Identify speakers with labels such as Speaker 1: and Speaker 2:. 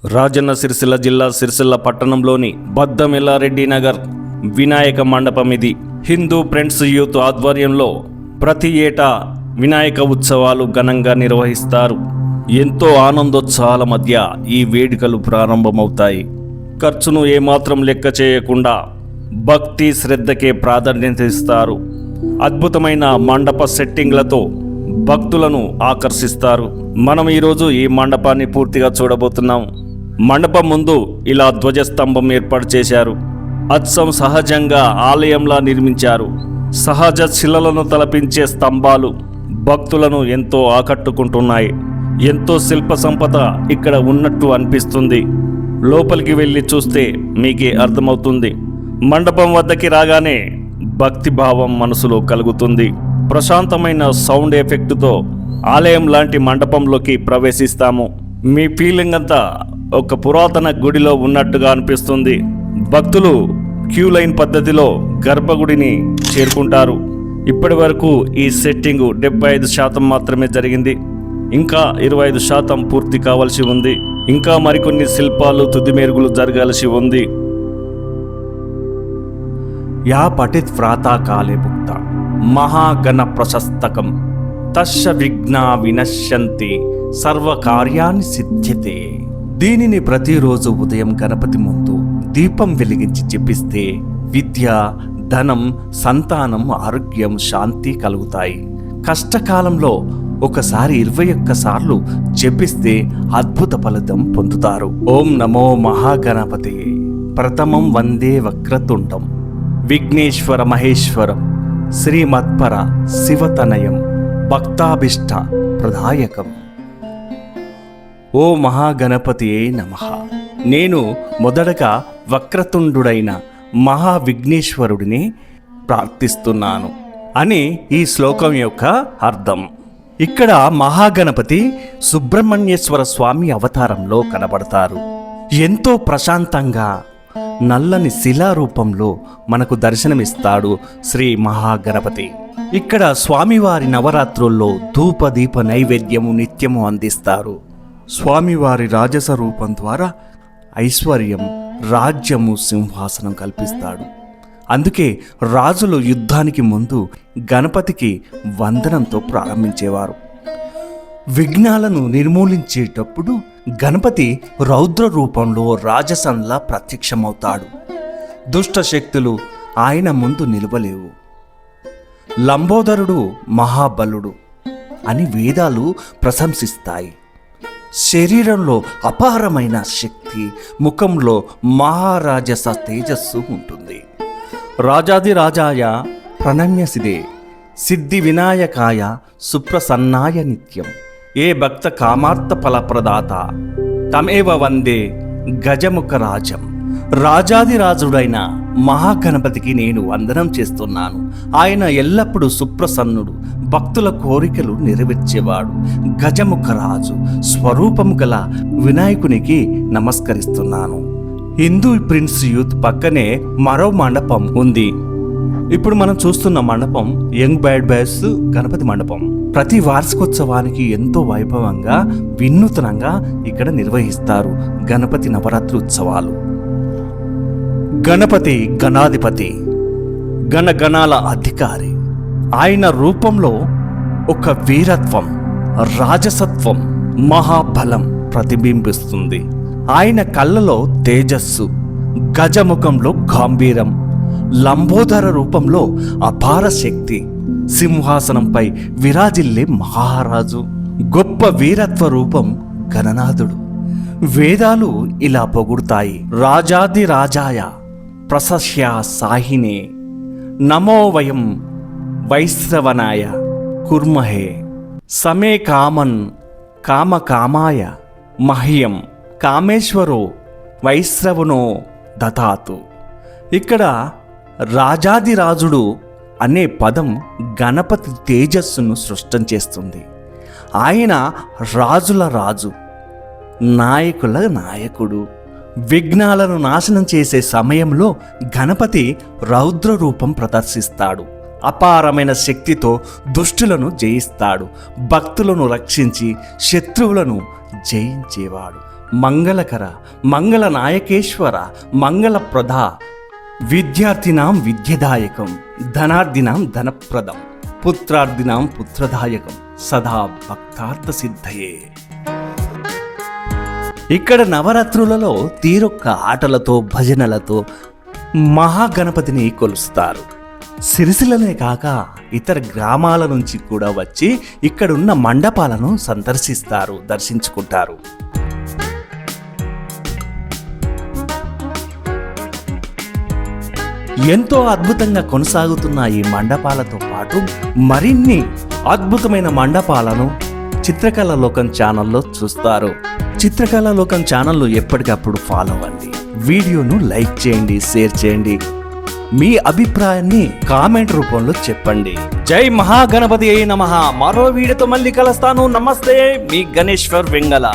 Speaker 1: రాజన్న సిరిసిల్ల జిల్లా సిరిసిల్ల పట్టణంలోని బద్దమెల్లారెడ్డి నగర్ వినాయక మండపం ఇది. హిందూ ఫ్రెండ్స్ యూత్ ఆధ్వర్యంలో ప్రతి ఏటా వినాయక ఉత్సవాలు ఘనంగా నిర్వహిస్తారు. ఎంతో ఆనందోత్సాహాల మధ్య ఈ వేడుకలు ప్రారంభమవుతాయి. ఖర్చును ఏమాత్రం లెక్క చేయకుండా భక్తి శ్రద్ధకే ప్రాధాన్యత ఇస్తారు. అద్భుతమైన మండప సెట్టింగ్లతో భక్తులను ఆకర్షిస్తారు. మనం ఈరోజు ఈ మండపాన్ని పూర్తిగా చూడబోతున్నాం. మండపం ముందు ఇలా ధ్వజస్తంభం ఏర్పాటు చేశారు. అచ్చం సహజంగా ఆలయంలా నిర్మించారు. సహజ శిలలను తలపించే స్తంభాలు భక్తులను ఎంతో ఆకట్టుకుంటున్నాయి. ఎంతో శిల్ప సంపద ఇక్కడ ఉన్నట్టు అనిపిస్తుంది. లోపలికి వెళ్ళి చూస్తే మీకే అర్థమవుతుంది. మండపం వద్దకి రాగానే భక్తి భావం మనసులో కలుగుతుంది. ప్రశాంతమైన సౌండ్ ఎఫెక్టుతో ఆలయం లాంటి మండపంలోకి ప్రవేశిస్తాము. మీ ఫీలింగ్ అంతా ఒక పురాతన గుడిలో ఉన్నట్టుగా అనిపిస్తుంది. భక్తులు క్యూ లైన్ పద్ధతిలో గర్భగుడిని చేరుకుంటారు. ఇప్పటి వరకు ఈ సెట్టింగు 75% మాత్రమే జరిగింది. ఇంకా 25% పూర్తి కావాల్సి ఉంది. ఇంకా మరికొన్ని శిల్పాలు తుది మెరుగులు జరగాల్సి ఉంది. యా పఠిత్ ప్రాతకాలే భుక్త మహాగణ ప్రశస్తకం తస్య విఘ్నా వినశ్యంతి సర్వకార్యాన్ని సిద్ధ్యతే. దీనిని ప్రతిరోజు ఉదయం గణపతి ముందు దీపం వెలిగించి జపిస్తే విద్య, ధనం, సంతానం, ఆరోగ్యం, శాంతి కలుగుతాయి. కష్టకాలంలో ఒకసారి 21 సార్లు జపిస్తే అద్భుత ఫలితం పొందుతారు. ఓం నమో మహాగణపతి. ప్రథమం వందే వక్రతుండం విఘ్నేశ్వర మహేశ్వరం శ్రీమత్పర శివతనయం భక్తాభిష్ట ప్రదాయకం. ఓ మహాగణపతియే నమః. నేను మొదటగా వక్రతుండుడైన మహావిఘ్నేశ్వరుడిని ప్రార్థిస్తున్నాను అని ఈ శ్లోకం యొక్క అర్థం. ఇక్కడ మహాగణపతి సుబ్రహ్మణ్యేశ్వర స్వామి అవతారంలో కనబడతారు. ఎంతో ప్రశాంతంగా నల్లని శిలారూపంలో మనకు దర్శనమిస్తాడు శ్రీ మహాగణపతి. ఇక్కడ స్వామివారి నవరాత్రుల్లో ధూపదీప నైవేద్యము నిత్యము అందిస్తారు. స్వామివారి రాజస రూపం ద్వారా ఐశ్వర్యం, రాజ్యము, సింహాసనం కల్పిస్తాడు. అందుకే రాజులు యుద్ధానికి ముందు గణపతికి వందనంతో ప్రారంభించేవారు. విఘ్నాలను నిర్మూలించేటప్పుడు గణపతి రౌద్ర రూపంలో రాజసంలా ప్రత్యక్షమవుతాడు. దుష్ట శక్తులు ఆయన ముందు నిలవలేవు. లంబోదరుడు మహాబలుడు అని వేదాలు ప్రశంసిస్తాయి. శరీరంలో అపారమైన శక్తి, ముఖంలో మహారాజస తేజస్సు ఉంటుంది. రాజాదిరాజాయ ప్రణమ్యసిదే సిద్ధి వినాయకాయ సుప్రసన్నాయ నిత్యం. ఏ భక్త కామార్థ ఫలప్రదాత తమేవ వందే గజముఖరాజం. రాజాదిరాజుడైన మహాగణపతికి నేను వందనం చేస్తున్నాను. ఆయన ఎల్లప్పుడూ సుప్రసన్నుడు, భక్తుల కోరికలు నెరవేర్చేవాడు. గజముఖరాజు స్వరూపము గల వినాయకునికి నమస్కరిస్తున్నాను. హిందూ ప్రిన్స్ యూత్ పక్కనే మరో మండపం ఉంది. ఇప్పుడు మనం చూస్తున్న మండపం యంగ్ బ్యాడ్ బాయ్స్ గణపతి మండపం. ప్రతి వార్షికోత్సవానికి ఎంతో వైభవంగా, వినూత్నంగా ఇక్కడ నిర్వహిస్తారు గణపతి నవరాత్రి ఉత్సవాలు. గణపతి గణాధిపతి, గణగణాల అధికారి. ఆయన రూపంలో ఒక వీరత్వం, రాజసత్వం, మహాబలం ప్రతిబింబిస్తుంది. ఆయన కళ్ళలో తేజస్సు, గజముఖంలో గాంభీరం, లంబోదర రూపంలో అపార శక్తి, సింహాసనంపై విరాజిల్లే మహారాజు. గొప్ప వీరత్వ రూపం గణనాథుడు. వేదాలు ఇలా పొగుడుతాయి. రాజాదిరాజాయ ప్రశస్య సాహినే నమో వయం వైశ్రవణాయ కుర్మహే సమే కామన్ కామకామాయ మహ్యం కామేశ్వరో వైశ్రవణో దతాతు. ఇక్కడ రాజాదిరాజుడు అనే పదం గణపతి తేజస్సును సృష్టం చేస్తుంది. ఆయన రాజుల రాజు, నాయకుల నాయకుడు. విఘ్నాలను నాశనం చేసే సమయంలో గణపతి రౌద్ర రూపం ప్రదర్శిస్తాడు. అపారమైన శక్తితో దుష్టులను జయిస్తాడు. భక్తులను రక్షించి శత్రువులను జయించేవాడు.
Speaker 2: మంగళకర, మంగళనాయకేశ్వర, మంగళప్రద, విద్యార్థినాం విద్యదాయకం, ధనార్థినాం ధనప్రదం, పుత్రార్థినాం పుత్రదాయకం, సదా భక్తార్థ సిద్ధయే. ఇక్కడ నవరాత్రులలో తీరొక్క ఆటలతో భజనలతో మహాగణపతిని కొలుస్తారు. సిరిసిల్లనే కాక ఇతర గ్రామాల నుంచి కూడా వచ్చి ఇక్కడున్న మండపాలను సందర్శిస్తారు, దర్శించుకుంటారు. ఎంతో అద్భుతంగా కొనసాగుతున్న ఈ మండపాలతో పాటు మరిన్ని అద్భుతమైన మండపాలను చిత్రకళా లోకం ఛానల్లో చూస్తారు. చిత్రకళా లోకం ఛానల్ను ఎప్పటికప్పుడు ఫాలో అవ్వండి. వీడియోను లైక్ చేయండి, షేర్ చేయండి. మీ అభిప్రాయాన్ని కామెంట్ రూపంలో చెప్పండి. జై మహాగణపతి అయి నమః. మరో వీడియోతో మళ్ళీ కలుస్తాను. నమస్తే, మీ గణేశ్వర్ వెంగళ.